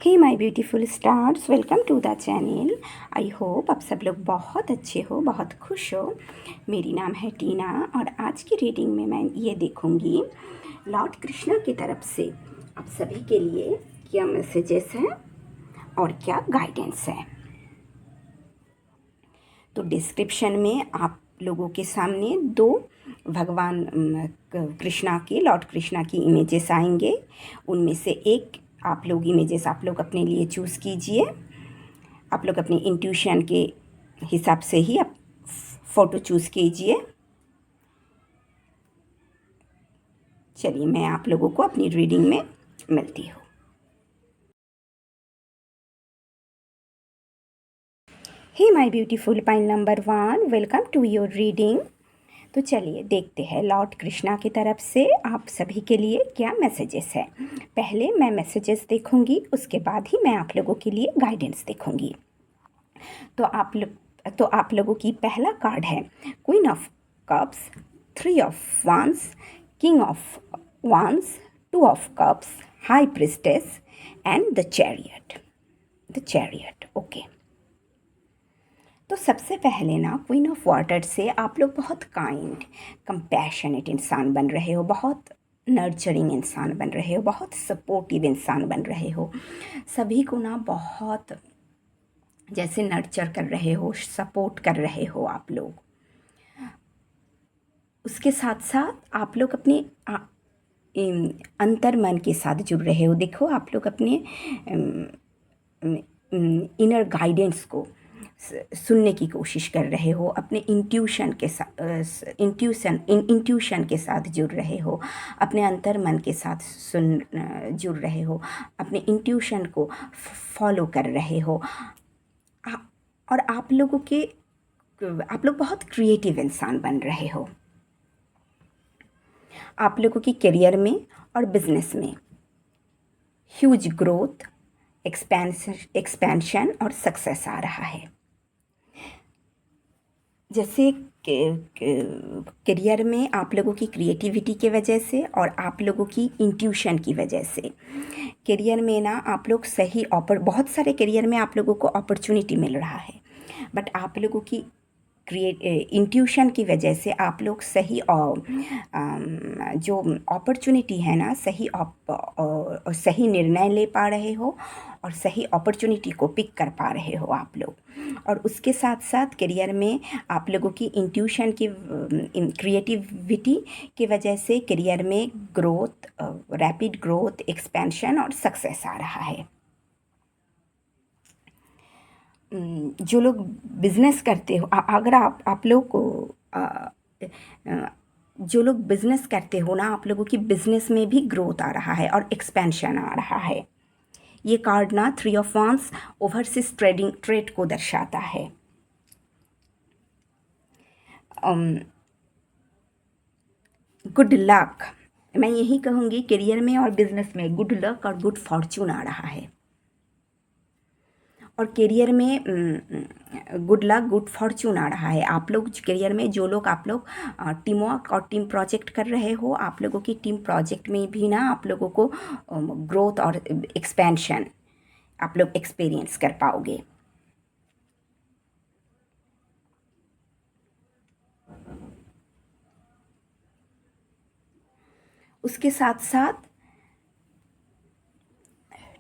Hey my beautiful stars, welcome to the channel. I hope आप सब लोग बहुत अच्छे हो, बहुत खुश हो। मेरी नाम है टीना और आज की रीडिंग में मैं ये देखूंगी लॉर्ड कृष्णा की तरफ से आप सभी के लिए क्या मैसेजेस हैं और क्या गाइडेंस है। तो डिस्क्रिप्शन में आप लोगों के सामने दो भगवान कृष्णा के लॉर्ड कृष्णा की इमेजेस आएंगे। उनमें से एक आप लोग इमेजेस आप लोग अपने लिए चूज़ कीजिए। आप लोग अपने इंट्यूशन के हिसाब से ही आप फ़ोटो चूज़ कीजिए। चलिए मैं आप लोगों को अपनी रीडिंग में मिलती हूँ। Hey my beautiful pile number 1, welcome to your reading. तो चलिए देखते हैं लॉर्ड कृष्णा की तरफ से आप सभी के लिए क्या मैसेजेस है। पहले मैं मैसेजेस देखूंगी, उसके बाद ही मैं आप लोगों के लिए गाइडेंस देखूंगी। तो आप लोगों की पहला कार्ड है क्वीन ऑफ कप्स, 3 ऑफ वांस, किंग ऑफ वांस, 2 of cups, high priestess and the chariot. Okay, तो सबसे पहले ना क्वीन ऑफ वाटर से आप लोग बहुत काइंड, कंपैशनेट इंसान बन रहे हो, बहुत नर्चरिंग इंसान बन रहे हो, बहुत सपोर्टिव इंसान बन रहे हो। सभी को ना बहुत जैसे नर्चर कर रहे हो, सपोर्ट कर रहे हो आप लोग। उसके साथ साथ आप लोग अपने अंतर मन के साथ जुड़ रहे हो। देखो आप लोग अपने इनर गाइडेंस को सुनने की कोशिश कर रहे हो, अपने इंट्यूशन के साथ जुड़ रहे हो, अपने अंतर मन के साथ जुड़ रहे हो, अपने इंट्यूशन को फॉलो कर रहे हो। और आप लोग बहुत क्रिएटिव इंसान बन रहे हो। आप लोगों की करियर में और बिजनेस में ह्यूज ग्रोथ, एक्सपेंशन और सक्सेस आ रहा है। जैसे करियर में आप लोगों की क्रिएटिविटी की वजह से और आप लोगों की इंट्यूशन की वजह से करियर में ना आप लोग बहुत सारे करियर में आप लोगों को अपॉर्चुनिटी मिल रहा है, बट आप लोगों की इंट्यूशन की वजह से आप लोग सही जो अपॉर्चुनिटी है ना, सही निर्णय ले पा रहे हो और सही अपॉर्चुनिटी को पिक कर पा रहे हो आप लोग। और उसके साथ साथ करियर में आप लोगों की इंट्यूशन की क्रिएटिविटी की वजह से करियर में ग्रोथ, रैपिड ग्रोथ, एक्सपेंशन और सक्सेस आ रहा है। जो लोग बिज़नेस करते हो, अगर आप लोग को जो लोग बिज़नेस करते हो ना, आप लोगों की बिज़नेस में भी ग्रोथ आ रहा है और एक्सपेंशन आ रहा है। ये कार्ड ना 3 ऑफ वांस ओवरसीज ट्रेड को दर्शाता है। गुड लक, मैं यही कहूँगी करियर में और बिजनेस में गुड लक और गुड फॉर्चून आ रहा है। और करियर में गुड लक, गुड फॉर्चून आ रहा है। आप लोग करियर में जो लोग आप लोग टीम वर्क और टीम प्रोजेक्ट कर रहे हो, आप लोगों की टीम प्रोजेक्ट में भी ना आप लोगों को ग्रोथ और एक्सपेंशन आप लोग एक्सपीरियंस कर पाओगे। उसके साथ साथ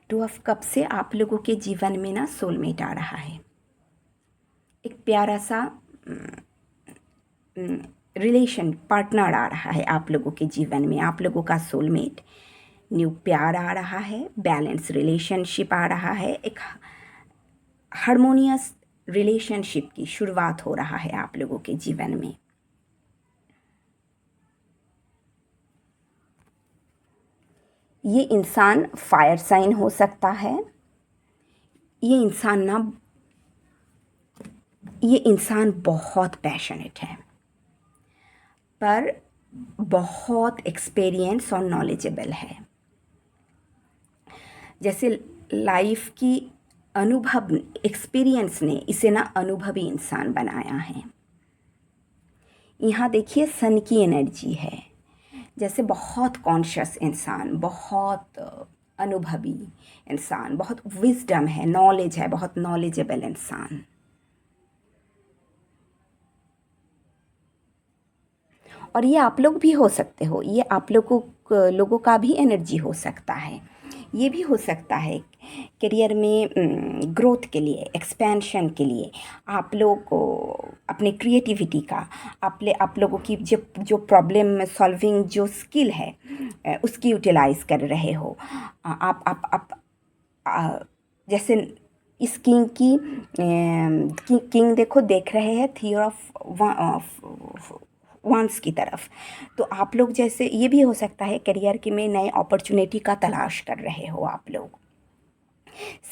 2 ऑफ कप से आप लोगों के जीवन में ना सोलमेट आ रहा है। एक प्यारा सा रिलेशन पार्टनर आ रहा है आप लोगों के जीवन में, आप लोगों का सोलमेट। न्यू प्यार आ रहा है, बैलेंस रिलेशनशिप आ रहा है, एक हार्मोनियस रिलेशनशिप की शुरुआत हो रहा है आप लोगों के जीवन में। ये इंसान फायर साइन हो सकता है। ये इंसान बहुत पैशनेट है, पर बहुत एक्सपीरियंस और नॉलेजेबल है। जैसे लाइफ की अनुभव, एक्सपीरियंस ने इसे ना अनुभवी इंसान बनाया है। यहाँ देखिए सन की एनर्जी है, जैसे बहुत कॉन्शियस इंसान, बहुत अनुभवी इंसान, बहुत विजडम है, नॉलेज है, बहुत नॉलेजेबल इंसान। और ये आप लोग भी हो सकते हो, ये आप लोगों का भी एनर्जी हो सकता है। ये भी हो सकता है करियर में ग्रोथ के लिए, एक्सपेंशन के लिए आप लोग को अपने क्रिएटिविटी का, आप लोगों की जो जो प्रॉब्लम सॉल्विंग जो स्किल है उसकी यूटिलाइज कर रहे हो। आप जैसे इस किंग देखो, देख रहे हैं थियर ऑफ वंस की तरफ। तो आप लोग जैसे ये भी हो सकता है करियर के में नए अपॉर्चुनिटी का तलाश कर रहे हो, आप लोग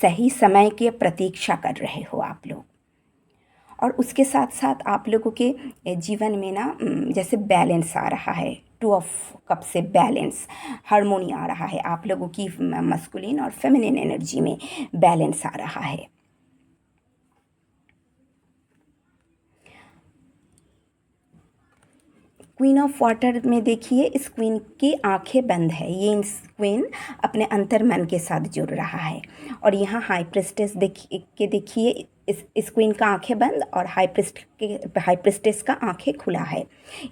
सही समय की प्रतीक्षा कर रहे हो आप लोग। और उसके साथ साथ आप लोगों के जीवन में ना जैसे बैलेंस आ रहा है, टू ऑफ कप से बैलेंस, हार्मोनी आ रहा है, आप लोगों की मस्कुलिन और फेमिनिन एनर्जी में बैलेंस आ रहा है। क्वीन ऑफ वाटर में देखिए, इस क्वीन की आंखें बंद है, ये इस क्वीन अपने अंतर मन के साथ जुड़ रहा है। और यहाँ हाई प्रिस्टेस देखिए, इस क्वीन का आंखें बंद और हाई प्रिस्टेस का आंखें खुला है।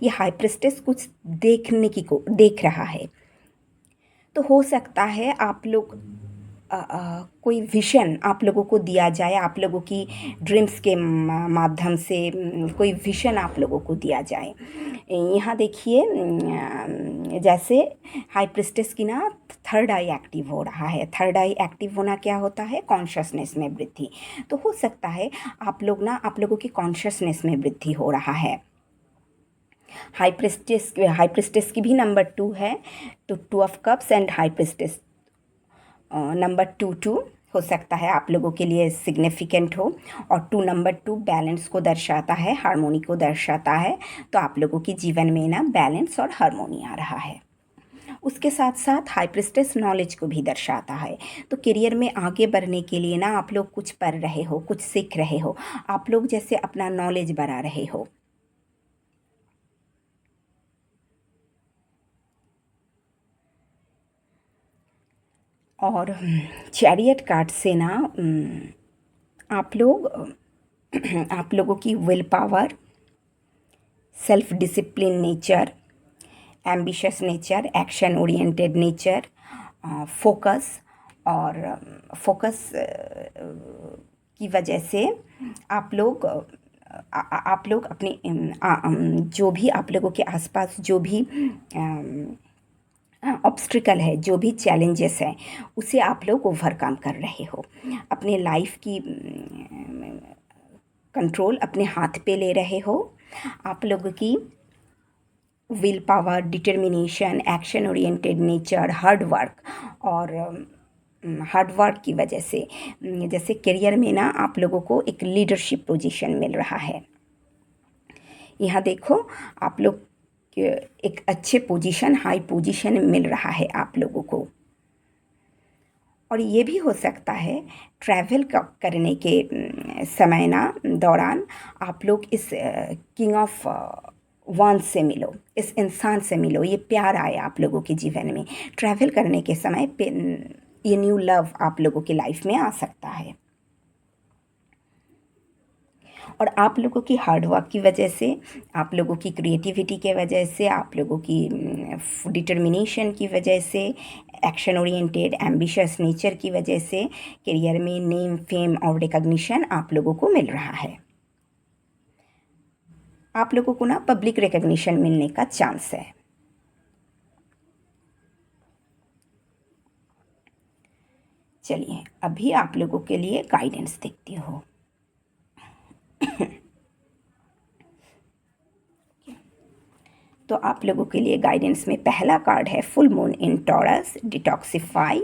ये हाई प्रिस्टेस कुछ देख रहा है। तो हो सकता है आप लोग कोई विज़न आप लोगों को दिया जाए, आप लोगों की ड्रीम्स के माध्यम से कोई विज़न आप लोगों को दिया जाए। यहाँ देखिए जैसे हाई प्रिस्टेस की ना थर्ड आई एक्टिव हो रहा है। थर्ड आई एक्टिव होना क्या होता है? कॉन्शसनेस में वृद्धि। तो हो सकता है आप लोगों की कॉन्शसनेस में वृद्धि हो रहा है। हाई प्रिस्टेस की भी नंबर 2 है, तो 2 of cups and high priestess number 2 हो सकता है आप लोगों के लिए सिग्निफिकेंट हो। और नंबर 2 बैलेंस को दर्शाता है, हार्मोनी को दर्शाता है। तो आप लोगों के जीवन में ना बैलेंस और हार्मोनी आ रहा है। उसके साथ साथ हाई प्रिस्टेस नॉलेज को भी दर्शाता है। तो करियर में आगे बढ़ने के लिए ना आप लोग कुछ पढ़ रहे हो, कुछ सीख रहे हो, आप लोग जैसे अपना नॉलेज बढ़ा रहे हो। और चैरियट कार्ड से ना आप लोग आप लोगों की will power, self discipline nature, ambitious nature, action oriented nature, focus और फोकस की वजह से आप लोग अपने जो भी आप लोगों के आसपास जो भी ऑब्स्टिकल है, जो भी चैलेंजेस हैं, उसे आप लोग ओवरकम कर रहे हो। अपने लाइफ की कंट्रोल अपने हाथ पे ले रहे हो। आप लोगों की will power, determination, action oriented nature, hard work की वजह से जैसे करियर में ना आप लोगों को एक लीडरशिप पोजीशन मिल रहा है। यहाँ देखो आप लोग एक अच्छे पोजीशन, हाई पोजीशन मिल रहा है आप लोगों को। और ये भी हो सकता है ट्रैवल करने के समय ना दौरान आप लोग इस किंग ऑफ वंस से मिलो, इस इंसान से मिलो, ये प्यार आए आप लोगों के जीवन में। ट्रैवल करने के समय पे ये न्यू लव आप लोगों की लाइफ में आ सकता है। और आप लोगों की हार्ड वर्क की वजह से, आप लोगों की क्रिएटिविटी के वजह से, आप लोगों की डिटर्मिनेशन की वजह से, एक्शन ओरिएंटेड एम्बिशियस नेचर की वजह से करियर में नेम, फेम और रिकॉग्निशन आप लोगों को मिल रहा है। आप लोगों को ना पब्लिक रिकॉग्निशन मिलने का चांस है। चलिए अभी आप लोगों के लिए गाइडेंस देखती हूँ। तो आप लोगों के लिए गाइडेंस में पहला कार्ड है full moon in Taurus, detoxify.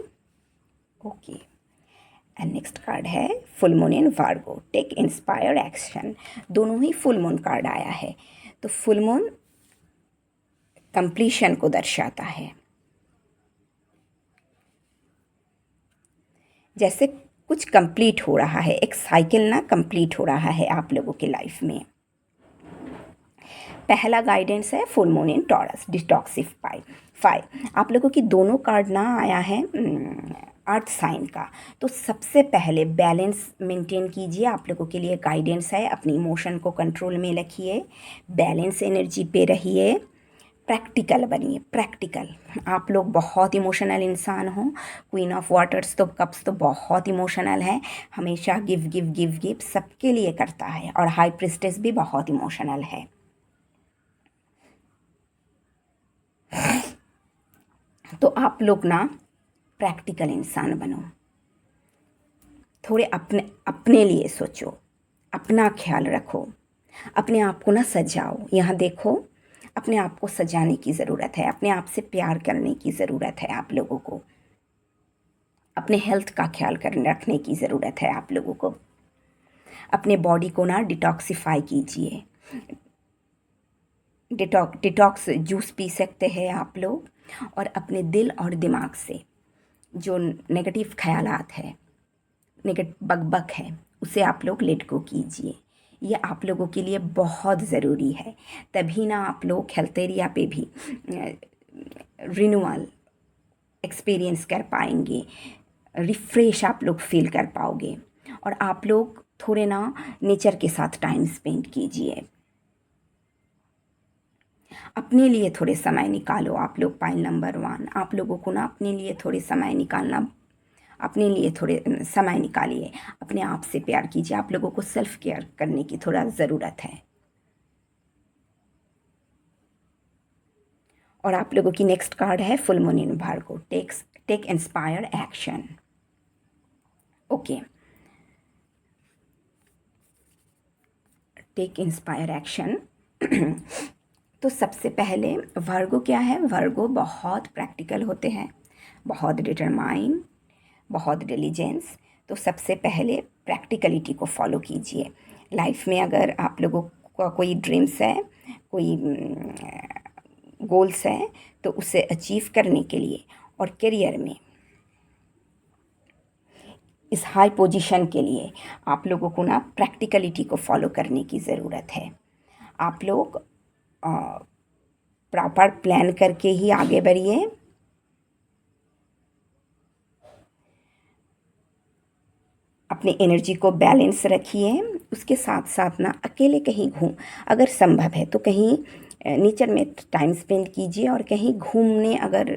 Okay. And next card है full moon in Virgo, take inspire action. दोनों ही फुल मून कार्ड आया है। तो फुल मून कंप्लीशन को दर्शाता है, जैसे कुछ कंप्लीट हो रहा है, एक साइकिल ना कंप्लीट हो रहा है आप लोगों के लाइफ में। पहला गाइडेंस है full moon in Taurus, detoxify. 5 आप लोगों की दोनों कार्ड ना आया है अर्थ साइन का। तो सबसे पहले बैलेंस मेंटेन कीजिए, आप लोगों के लिए गाइडेंस है, अपनी इमोशन को कंट्रोल में रखिए, बैलेंस एनर्जी पे रहिए, प्रैक्टिकल बनिए, प्रैक्टिकल। आप लोग बहुत इमोशनल इंसान हो, क्वीन ऑफ वाटर्स तो कप्स तो बहुत इमोशनल है, हमेशा गिव गिव गिव गिव सबके लिए करता है, और हाई प्रिस्टेस भी बहुत इमोशनल है। तो आप लोग ना प्रैक्टिकल इंसान बनो, थोड़े अपने अपने लिए सोचो, अपना ख्याल रखो, अपने आप को ना सजाओ। यहाँ देखो, अपने आप को सजाने की ज़रूरत है, अपने आप से प्यार करने की ज़रूरत है आप लोगों को, अपने हेल्थ का ख्याल करने रखने की ज़रूरत है आप लोगों को, अपने बॉडी को ना डिटॉक्सिफाई कीजिए। डिटॉक्स जूस पी सकते हैं आप लोग, और अपने दिल और दिमाग से जो नेगेटिव ख्यालात है, नेगेटिव बकबक है, उसे आप लोग लेट गो कीजिए। ये आप लोगों के लिए बहुत ज़रूरी है, तभी ना आप लोग हेल्थ एरिया पे भी रिन्यूअल एक्सपीरियंस कर पाएंगे, रिफ्रेश आप लोग फील कर पाओगे। और आप लोग थोड़े ना नेचर के साथ टाइम स्पेंड कीजिए, अपने लिए थोड़े समय निकालो आप लोग। पॉइंट नंबर 1, आप लोगों को ना अपने लिए थोड़े समय निकालना, अपने लिए थोड़े समय निकालिए, अपने आप से प्यार कीजिए, आप लोगों को सेल्फ केयर करने की थोड़ा ज़रूरत है। और आप लोगों की नेक्स्ट कार्ड है full moon in Virgo, take inspire action. Okay, take inspire action. तो सबसे पहले वर्गो क्या है, वर्गो बहुत प्रैक्टिकल होते हैं, बहुत डिटरमाइन, बहुत डिलीजेंस। तो सबसे पहले प्रैक्टिकलिटी को फॉलो कीजिए लाइफ में। अगर आप लोगों का कोई ड्रीम्स है, कोई गोल्स है, तो उसे अचीव करने के लिए और करियर में इस हाई पोजीशन के लिए आप लोगों को ना प्रैक्टिकलिटी को फॉलो करने की ज़रूरत है। आप लोग प्रॉपर प्लान करके ही आगे बढ़िए। अपनी एनर्जी को बैलेंस रखिए, उसके साथ साथ ना अकेले कहीं अगर संभव है तो कहीं नेचर में टाइम स्पेंड कीजिए, और कहीं घूमने अगर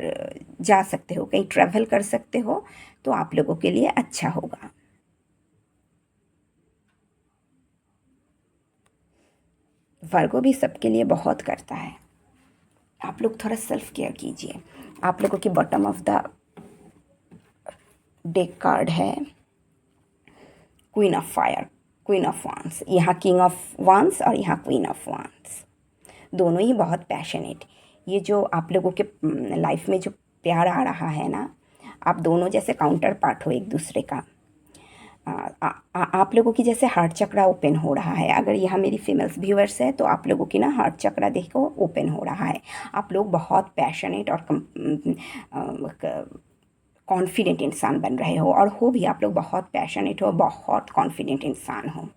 जा सकते हो, कहीं ट्रैवल कर सकते हो, तो आप लोगों के लिए अच्छा होगा। वर्गो भी सबके लिए बहुत करता है, आप लोग थोड़ा सेल्फ केयर कीजिए। आप लोगों की bottom of the deck card है queen of fire, queen of wands. यहाँ किंग ऑफ वांस और यहाँ क्वीन ऑफ वांस, दोनों ही बहुत पैशनेट। ये जो आप लोगों के लाइफ में जो प्यार आ रहा है ना, आप दोनों जैसे काउंटर पार्ट हो एक दूसरे का। आप लोगों की जैसे हार्ट चक्रा ओपन हो रहा है। अगर यहाँ मेरी फीमेल्स व्यूअर्स है तो आप लोगों की ना हार्ट चक्रा देखो ओपन हो रहा है। आप लोग बहुत पैशनेट और कॉन्फिडेंट इंसान बन रहे हो, और हो भी आप लोग बहुत पैशनेट हो, बहुत कॉन्फिडेंट इंसान हो।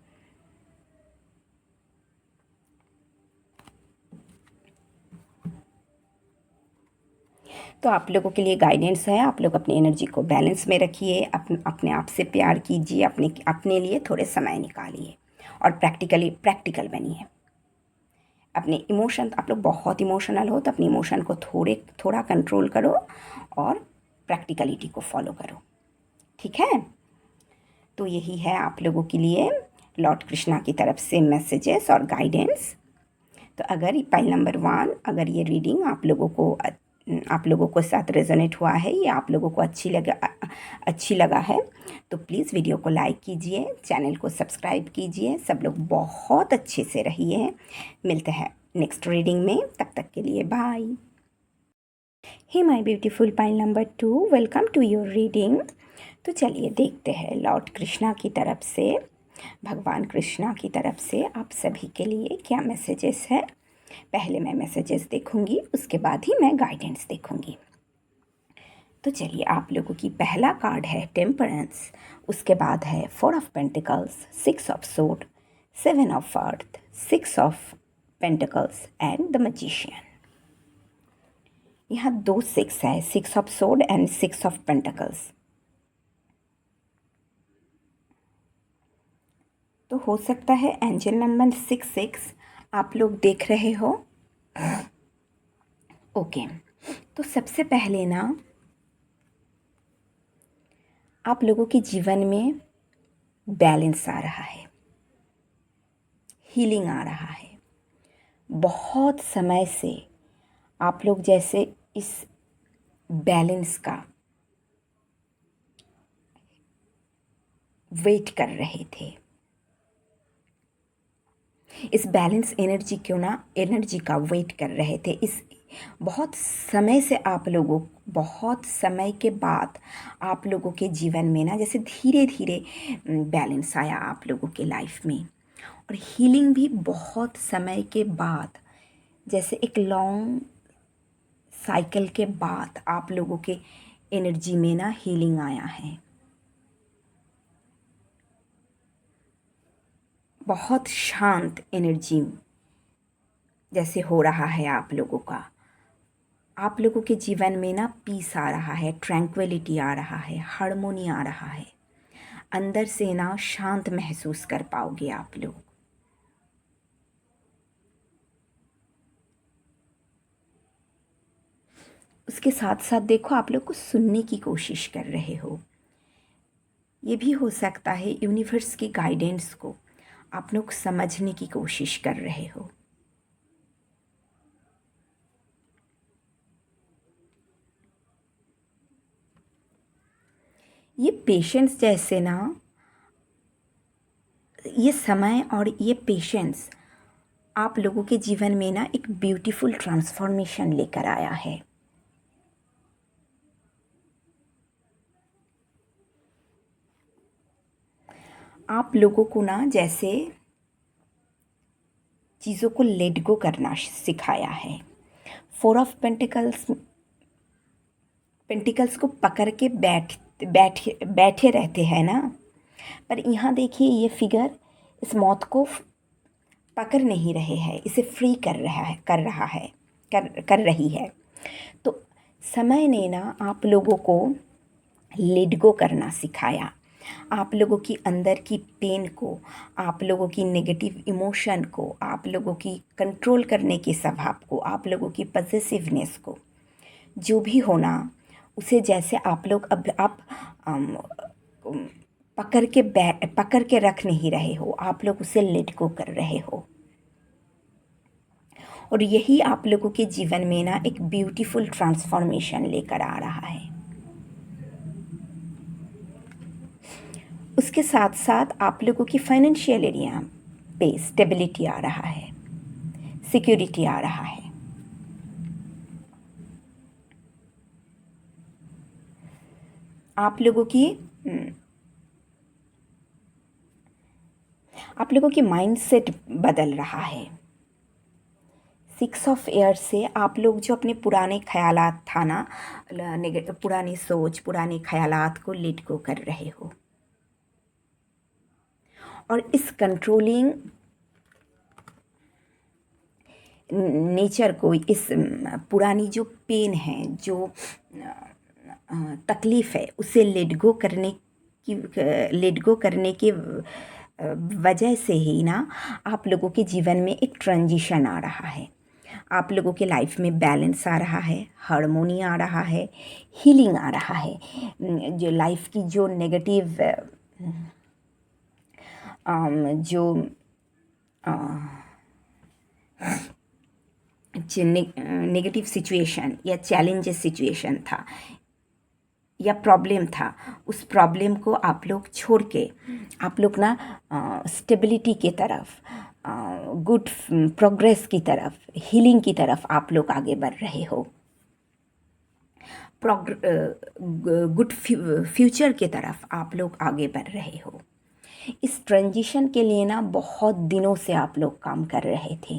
तो आप लोगों के लिए गाइडेंस है, आप लोग अपनी एनर्जी को बैलेंस में रखिए, अपने आप से प्यार कीजिए, अपने लिए थोड़े समय निकालिए, और प्रैक्टिकल बनिए। अपने इमोशन, आप लोग बहुत इमोशनल हो तो अपने इमोशन को थोड़ा कंट्रोल करो, और प्रैक्टिकलिटी को फॉलो करो, ठीक है। तो यही है आप लोगों के लिए लॉर्ड कृष्णा की तरफ से मैसेजेस और गाइडेंस। तो अगर पाइल नंबर 1, अगर ये रीडिंग आप लोगों को साथ रेजोनेट हुआ है, ये आप लोगों को अच्छी लगा है, तो प्लीज़ वीडियो को लाइक कीजिए, चैनल को सब्सक्राइब कीजिए। सब लोग बहुत अच्छे से रहिए, मिलते हैं नेक्स्ट रीडिंग में, तब तक के लिए bye. Hey my beautiful pile number 2, welcome to your reading. तो चलिए देखते हैं लॉर्ड कृष्णा की तरफ से, भगवान कृष्णा की तरफ से आप सभी के लिए क्या मैसेजेस है। पहले मैं मैसेजेस देखूंगी, उसके बाद ही मैं गाइडेंस देखूंगी। तो चलिए, आप लोगों की पहला कार्ड है टेम्परेंस, उसके बाद है 4 of pentacles, 6 of sword, 7 of earth, 6 of pentacles and the magician. यहाँ 2 6 है, 6 of sword and 6 of pentacles. तो हो सकता है एंजल नंबर 6 आप लोग देख रहे हो। ओके, तो सबसे पहले ना आप लोगों के जीवन में बैलेंस आ रहा है, हीलिंग आ रहा है। बहुत समय से आप लोग जैसे इस बैलेंस का वेट कर रहे थे, इस बैलेंस एनर्जी का वेट कर रहे थे। इस बहुत समय से बहुत समय के बाद आप लोगों के जीवन में ना जैसे धीरे धीरे बैलेंस आया आप लोगों के लाइफ में, और हीलिंग भी बहुत समय के बाद, जैसे एक लॉन्ग साइकिल के बाद आप लोगों के एनर्जी में ना हीलिंग आया है। बहुत शांत एनर्जी जैसे हो रहा है आप लोगों का। आप लोगों के जीवन में ना पीस आ रहा है, ट्रैंक्विलिटी आ रहा है, हार्मोनी आ रहा है। अंदर से ना शांत महसूस कर पाओगे आप लोग। उसके साथ साथ देखो, आप लोग को सुनने की कोशिश कर रहे हो। ये भी हो सकता है यूनिवर्स की गाइडेंस को आप लोग समझने की कोशिश कर रहे हो। ये पेशेंस जैसे ना, ये समय और ये पेशेंस आप लोगों के जीवन में ना एक ब्यूटीफुल ट्रांसफॉर्मेशन लेकर आया है। आप लोगों को ना जैसे चीज़ों को लेट गो करना सिखाया है। 4 ऑफ पेंटिकल्स को पकड़ के बैठे रहते हैं ना, पर यहाँ देखिए ये फिगर इस मौत को पकड़ नहीं रहे हैं, इसे फ्री कर रही है। तो समय ने ना आप लोगों को लेट गो करना सिखाया। आप लोगों की अंदर की पेन को, आप लोगों की नेगेटिव इमोशन को, आप लोगों की कंट्रोल करने के स्वभाव को, आप लोगों की पॉसेसिवनेस को, जो भी होना उसे जैसे आप लोग अब आप पकड़ के रख नहीं रहे हो, आप लोग उसे लेट गो कर रहे हो। और यही आप लोगों के जीवन में ना एक ब्यूटीफुल ट्रांसफॉर्मेशन लेकर आ रहा है। उसके साथ साथ आप लोगों की फाइनेंशियल एरिया पे स्टेबिलिटी आ रहा है, सिक्योरिटी आ रहा है। आप लोगों की माइंडसेट बदल रहा है। 6 ऑफ एयर से आप लोग जो अपने पुराने ख्यालात था ना, पुरानी सोच, पुराने ख्यालात को लेट गो कर रहे हो, और इस कंट्रोलिंग नेचर को, इस पुरानी जो पेन है, जो तकलीफ़ है, उसे लेट गो करने की वजह से ही ना आप लोगों के जीवन में एक ट्रांजिशन आ रहा है। आप लोगों के लाइफ में बैलेंस आ रहा है, हार्मोनी आ रहा है, हीलिंग आ रहा है। जो लाइफ की जो नेगेटिव नेगेटिव सिचुएशन या चैलेंजेस सिचुएशन था या प्रॉब्लम था, उस प्रॉब्लम को आप लोग छोड़ के आप लोग ना स्टेबिलिटी की तरफ, गुड प्रोग्रेस की तरफ, हीलिंग की तरफ आप लोग आगे बढ़ रहे हो। गुड फ्यूचर की तरफ आप लोग आगे बढ़ रहे हो। इस ट्रांजिशन के लिए ना बहुत दिनों से आप लोग काम कर रहे थे,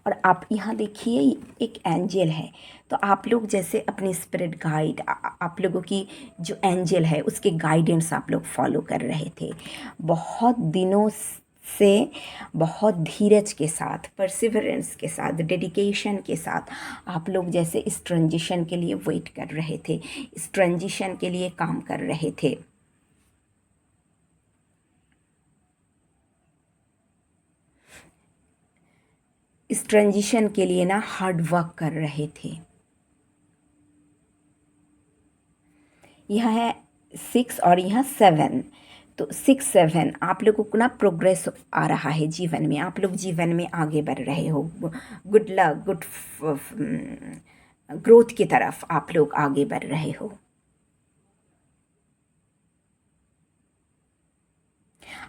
और आप यहाँ देखिए एक एंजल है। तो आप लोग जैसे अपनी स्पिरिट गाइड, आप लोगों की जो एंजल है उसके गाइडेंस आप लोग फॉलो कर रहे थे। बहुत दिनों से बहुत धीरज के साथ, परसिवरेंस के साथ, डेडिकेशन के साथ आप लोग जैसे इस ट्रांजिशन के लिए वेट कर रहे थे, इस ट्रांजिशन के लिए काम कर रहे थे। इस ट्रांजिशन के लिए ना हार्ड वर्क कर रहे थे। यह है 6 और यहाँ 7, तो 6 7 आप लोगों को ना प्रोग्रेस आ रहा है जीवन में, आप लोग जीवन में आगे बढ़ रहे हो, गुड लक, गुड ग्रोथ की तरफ आप लोग आगे बढ़ रहे हो।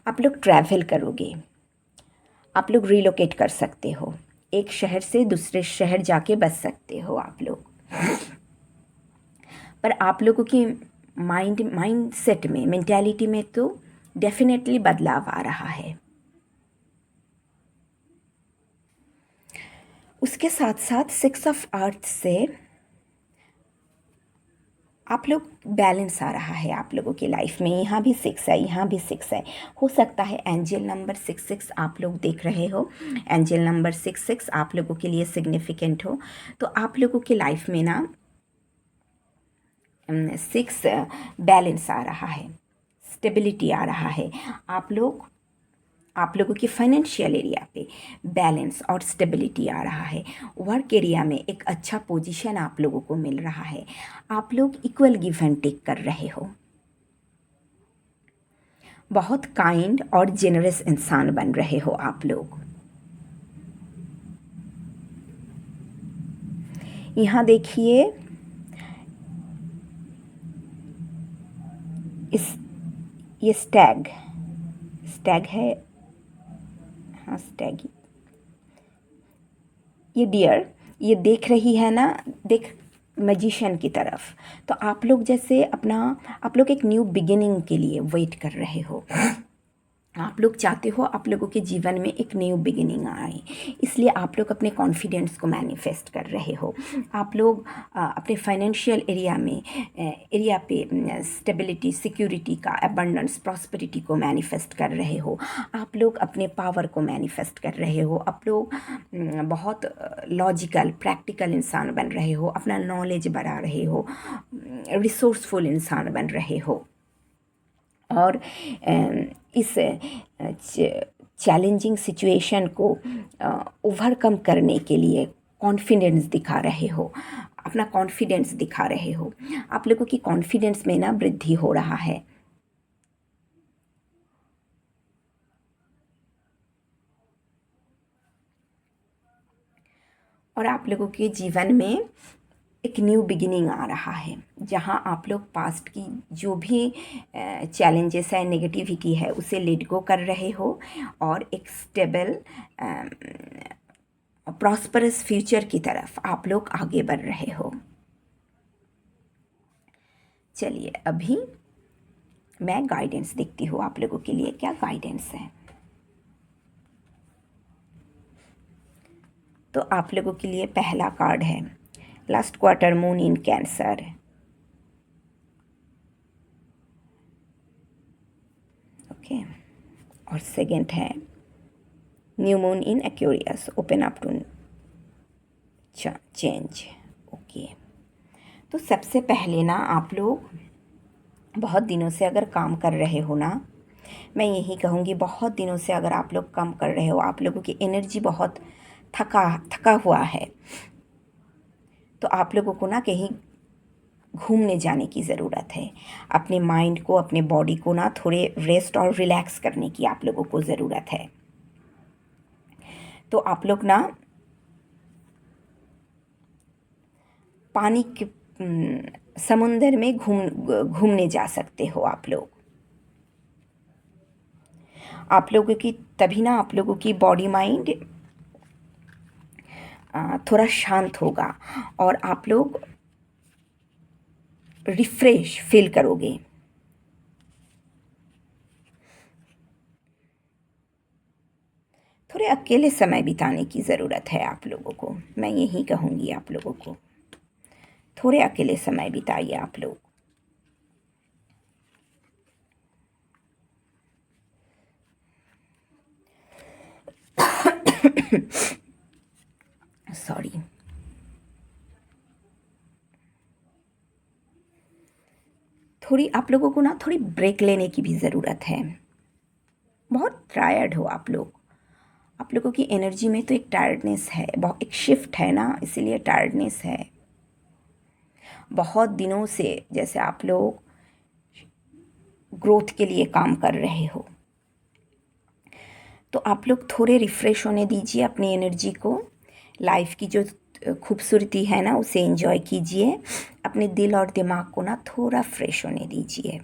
आप लोग ट्रैवल करोगे, आप लोग रिलोकेट कर सकते हो, एक शहर से दूसरे शहर जाके बस सकते हो आप लोग। पर आप लोगों की माइंड सेट में, मेंटालिटी में तो डेफिनेटली बदलाव आ रहा है। उसके साथ साथ 6 ऑफ अर्थ से आप लोग बैलेंस आ रहा है आप लोगों की लाइफ में। यहाँ भी 6 है, यहाँ भी 6 है। हो सकता है एंजल नंबर 66 आप लोग देख रहे हो, एंजल नंबर 66 आप लोगों के लिए सिग्निफिकेंट हो, तो आप लोगों की लाइफ में ना 6 बैलेंस आ रहा है, स्टेबिलिटी आ रहा है। आप लोगों की फाइनेंशियल एरिया पे बैलेंस और स्टेबिलिटी आ रहा है। वर्क एरिया में एक अच्छा पोजीशन आप लोगों को मिल रहा है। आप लोग इक्वल गिव एंड टेक कर रहे हो। बहुत काइंड और जेनरस इंसान बन रहे हो आप लोग। यहाँ देखिए, ये स्टैग है, हाँ स्टैग, ये डियर, ये देख रही है ना, देख मैजिशियन की तरफ। तो आप लोग जैसे आप लोग एक न्यू बिगिनिंग के लिए वेट कर रहे हो। आप लोग चाहते हो आप लोगों के जीवन में एक न्यू बिगिनिंग आए, इसलिए आप लोग अपने कॉन्फिडेंस को मैनिफेस्ट कर रहे हो। आप लोग अपने फाइनेंशियल एरिया पे स्टेबिलिटी, सिक्योरिटी का, अबंडेंस, प्रॉस्पेरिटी को मैनिफेस्ट कर रहे हो। आप लोग अपने पावर को मैनिफेस्ट कर रहे हो। आप लोग बहुत लॉजिकल, प्रैक्टिकल इंसान बन रहे हो, अपना नॉलेज बढ़ा रहे हो, रिसोर्सफुल इंसान बन रहे हो। और इस चैलेंजिंग सिचुएशन को ओवरकम करने के लिए कॉन्फिडेंस दिखा रहे हो, अपना कॉन्फिडेंस दिखा रहे हो। आप लोगों की कॉन्फिडेंस में ना वृद्धि हो रहा है। और आप लोगों के जीवन में एक न्यू बिगिनिंग आ रहा है, जहां आप लोग पास्ट की जो भी चैलेंजेस है, नेगेटिविटी है, उसे लेट गो कर रहे हो और एक स्टेबल प्रॉस्परस फ्यूचर की तरफ आप लोग आगे बढ़ रहे हो। चलिए अभी मैं गाइडेंस देखती हूँ आप लोगों के लिए, क्या गाइडेंस है। तो आप लोगों के लिए पहला कार्ड है last quarter moon in Cancer, okay. और सेकंड है new moon in Aquarius, open up to change, okay. तो सबसे पहले ना आप लोग बहुत दिनों से अगर काम कर रहे हो ना, मैं यही कहूँगी, बहुत दिनों से अगर आप लोग काम कर रहे हो, आप लोगों की एनर्जी बहुत थका हुआ है, तो आप लोगों को ना कहीं घूमने जाने की ज़रूरत है। अपने माइंड को, अपने बॉडी को ना थोड़े रेस्ट और रिलैक्स करने की आप लोगों को ज़रूरत है। तो आप लोग ना पानी के समुंदर में घूमने जा सकते हो आप लोग। आप लोगों की तभी ना आप लोगों की बॉडी माइंड थोड़ा शांत होगा और आप लोग रिफ्रेश फील करोगे। थोड़े अकेले समय बिताने की ज़रूरत है आप लोगों को, मैं यही कहूँगी आप लोगों को, थोड़े अकेले समय बिताइए आप लोग। सॉरी। थोड़ी आप लोगों को ना थोड़ी ब्रेक लेने की भी ज़रूरत है। बहुत टायर्ड हो आप लोग। आप लोगों की एनर्जी में तो एक टायर्डनेस है, बहुत एक शिफ्ट है ना, इसीलिए टायर्डनेस है। बहुत दिनों से जैसे आप लोग ग्रोथ के लिए काम कर रहे हो, तो आप लोग थोड़े रिफ़्रेश होने दीजिए अपनी एनर्जी को। लाइफ की जो खूबसूरती है ना, उसे एंजॉय कीजिए। अपने दिल और दिमाग को ना थोड़ा फ्रेश होने दीजिए।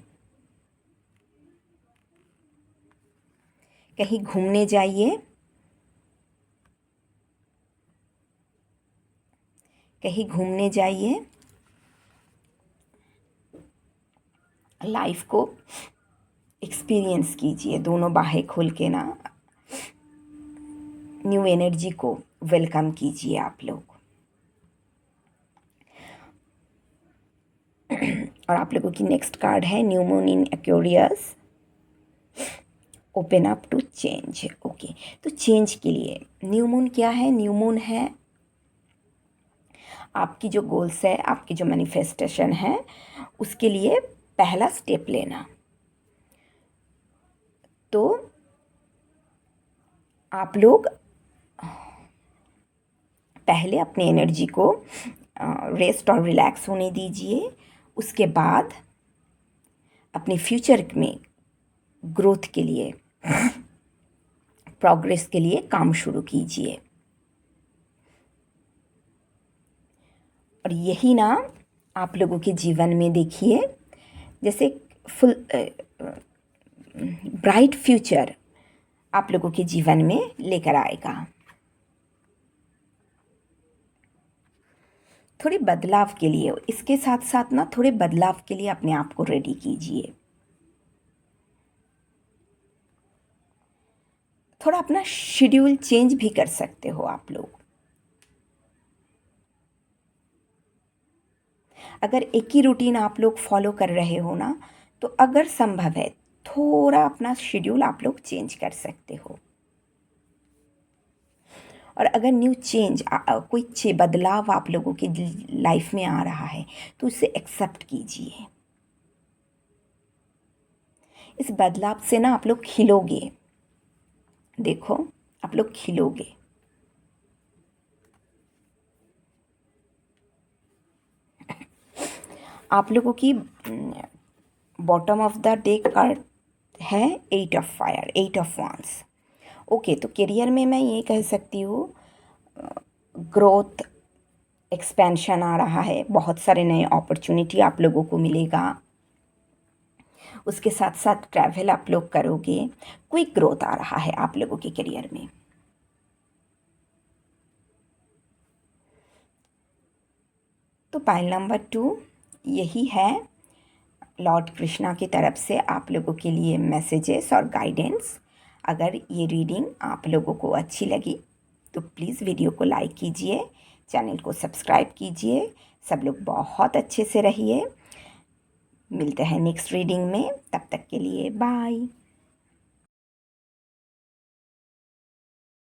कहीं घूमने जाइए, कहीं घूमने जाइए। लाइफ को एक्सपीरियंस कीजिए, दोनों बाहें खोल के ना न्यू एनर्जी को वेलकम कीजिए आप लोग। और आप लोगों की नेक्स्ट कार्ड है new moon in Aquarius, open up to change. Okay, तो चेंज के लिए न्यू मून क्या है? न्यू मून है आपकी जो गोल्स है, आपकी जो मैनिफेस्टेशन है, उसके लिए पहला स्टेप लेना। तो आप लोग पहले अपनी एनर्जी को रेस्ट और रिलैक्स होने दीजिए। उसके बाद अपने फ्यूचर में ग्रोथ के लिए, प्रोग्रेस के लिए काम शुरू कीजिए। और यही ना आप लोगों के जीवन में देखिए, जैसे फुल ब्राइट फ्यूचर आप लोगों के जीवन में लेकर आएगा। थोड़े बदलाव के लिए, इसके साथ साथ ना थोड़े बदलाव के लिए अपने आप को रेडी कीजिए। थोड़ा अपना शेड्यूल चेंज भी कर सकते हो आप लोग। अगर एक ही रूटीन आप लोग फॉलो कर रहे हो ना, तो अगर संभव है थोड़ा अपना शेड्यूल आप लोग चेंज कर सकते हो। और अगर न्यू चेंज कोई बदलाव आप लोगों की लाइफ में आ रहा है, तो उसे एक्सेप्ट कीजिए। इस बदलाव से ना आप लोग खिलोगे। देखो, आप लोग खिलोगे। आप लोगों की bottom of the day card है 8 of fire, 8 of wands. Okay, तो करियर में मैं ये कह सकती हूँ ग्रोथ, एक्सपेंशन आ रहा है, बहुत सारे नए अपॉर्चुनिटी आप लोगों को मिलेगा। उसके साथ साथ ट्रैवल आप लोग करोगे। क्विक ग्रोथ आ रहा है आप लोगों के करियर में। तो पाइल नंबर 2 यही है लॉर्ड कृष्णा की तरफ से आप लोगों के लिए मैसेजेस और गाइडेंस। अगर ये रीडिंग आप लोगों को अच्छी लगी तो प्लीज़ वीडियो को लाइक कीजिए, चैनल को सब्सक्राइब कीजिए। सब लोग बहुत अच्छे से रहिए। मिलते हैं नेक्स्ट रीडिंग में, तब तक के लिए बाय।